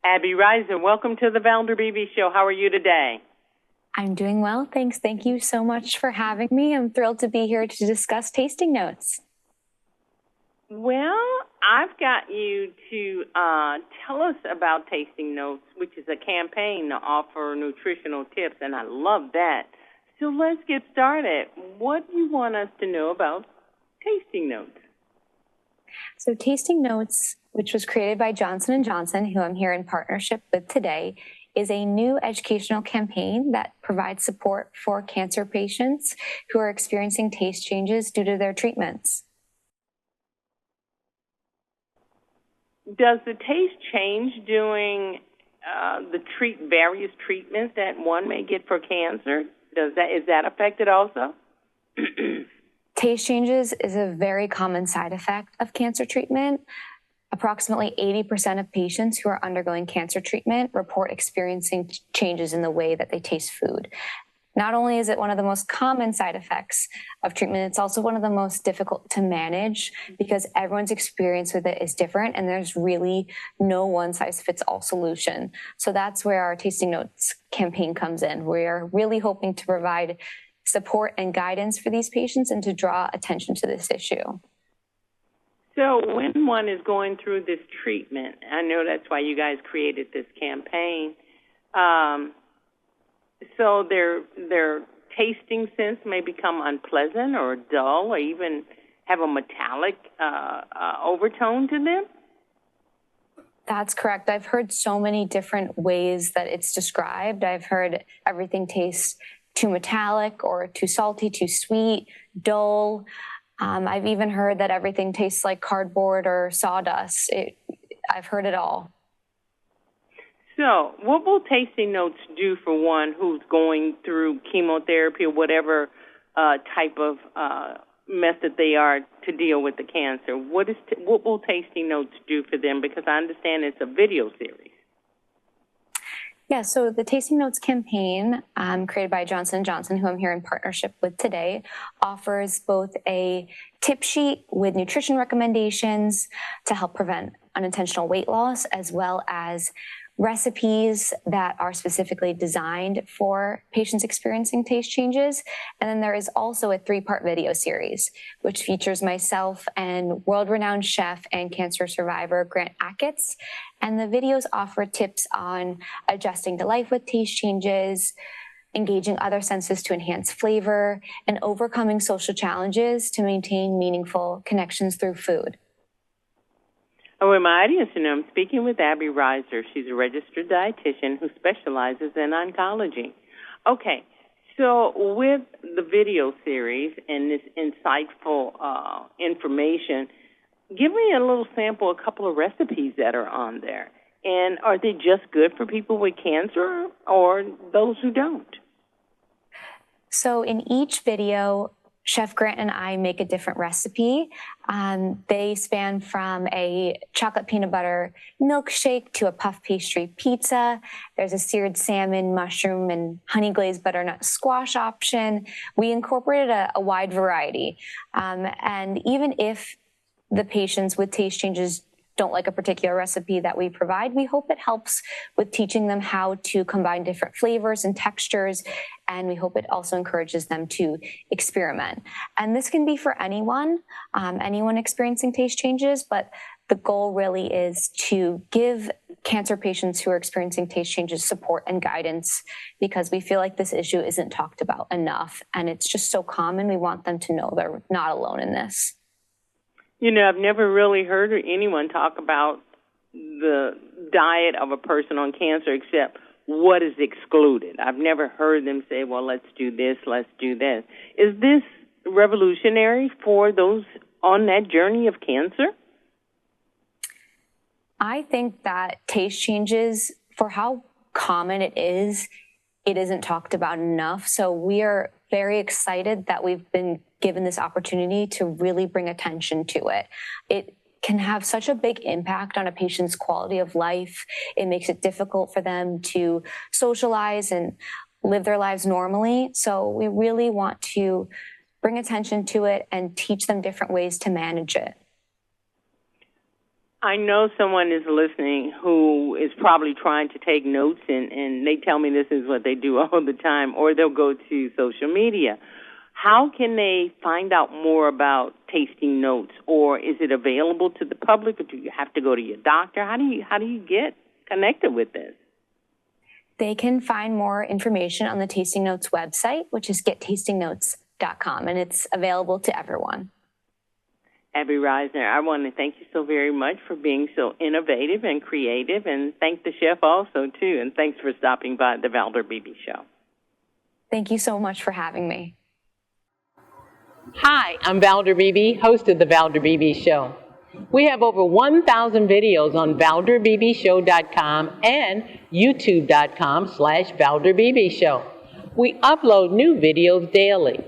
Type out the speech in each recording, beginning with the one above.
Abbey Reiser, welcome to the Valder Beebe Show. How are you today? I'm doing well, thanks. Thank you so much for having me. I'm thrilled to be here to discuss tasting notes. Well, I've got you to tell us about Tasting Notes, which is a campaign to offer nutritional tips, and I love that. So let's get started. What do you want us to know about Tasting Notes? So Tasting Notes, which was created by Johnson & Johnson, who I'm here in partnership with today, is a new educational campaign that provides support for cancer patients who are experiencing taste changes due to their treatments. Does the taste change during the various treatments that one may get for cancer? Is that affected also? Taste changes is a very common side effect of cancer treatment. Approximately 80% of patients who are undergoing cancer treatment report experiencing changes in the way that they taste food. Not only is it one of the most common side effects of treatment, it's also one of the most difficult to manage because everyone's experience with it is different and there's really no one-size-fits-all solution. So that's where our Tasting Notes campaign comes in. We're really hoping to provide support and guidance for these patients and to draw attention to this issue. So when one is going through this treatment, I know that's why you guys created this campaign, so their tasting sense may become unpleasant or dull or even have a metallic overtone to them? That's correct. I've heard so many different ways that it's described. I've heard everything tastes too metallic or too salty, too sweet, dull. I've even heard that everything tastes like cardboard or sawdust. I've heard it all. So what will Tasting Notes do for one who's going through chemotherapy or whatever type of method they are to deal with the cancer? What will Tasting Notes do for them? Because I understand it's a video series. Yeah, so the Tasting Notes campaign, created by Johnson & Johnson, who I'm here in partnership with today, offers both a tip sheet with nutrition recommendations to help prevent unintentional weight loss, as well as recipes that are specifically designed for patients experiencing taste changes. And then there is also a 3-part video series, which features myself and world-renowned chef and cancer survivor Grant Achatz. And the videos offer tips on adjusting to life with taste changes, engaging other senses to enhance flavor, and overcoming social challenges to maintain meaningful connections through food. Oh, in my audience, I'm speaking with Abbey Reiser. She's a registered dietitian who specializes in oncology. Okay, so with the video series and this insightful information, give me a little sample, a couple of recipes that are on there. And are they just good for people with cancer or those who don't? So in each video, Chef Grant and I make a different recipe. They span from a chocolate peanut butter milkshake to a puff pastry pizza. There's a seared salmon, mushroom, and honey glazed butternut squash option. We incorporated a wide variety. And even if the patients with taste changes don't like a particular recipe that we provide, we hope it helps with teaching them how to combine different flavors and textures, and we hope it also encourages them to experiment. And this can be for anyone experiencing taste changes, but the goal really is to give cancer patients who are experiencing taste changes support and guidance, because we feel like this issue isn't talked about enough, and it's just so common. We want them to know they're not alone in this. I've never really heard anyone talk about the diet of a person on cancer except what is excluded. I've never heard them say, well, let's do this, let's do this. Is this revolutionary for those on that journey of cancer? I think that taste changes, for how common it isn't talked about enough. So we are very excited that we've been given this opportunity to really bring attention to it. It can have such a big impact on a patient's quality of life. It makes it difficult for them to socialize and live their lives normally. So we really want to bring attention to it and teach them different ways to manage it. I know someone is listening who is probably trying to take notes, and they tell me this is what they do all the time, or they'll go to social media. How can they find out more about tasting notes, or is it available to the public, or do you have to go to your doctor? How do you get connected with this? They can find more information on the Tasting Notes website, which is gettastingnotes.com, and it's available to everyone. Abbey Reiser, I want to thank you so very much for being so innovative and creative, and thank the chef also, too, and thanks for stopping by the Valder Beebe Show. Thank you so much for having me. Hi, I'm Valder Beebe, host of the Valder Beebe Show. We have over 1,000 videos on ValderBeebeShow.com and YouTube.com/ValderBeebeShow. We upload new videos daily.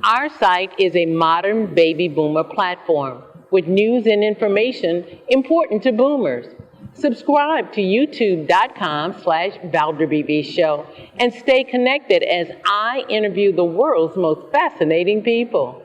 Our site is a modern baby boomer platform with news and information important to boomers. Subscribe to YouTube.com/ValderBeebeShow and stay connected as I interview the world's most fascinating people.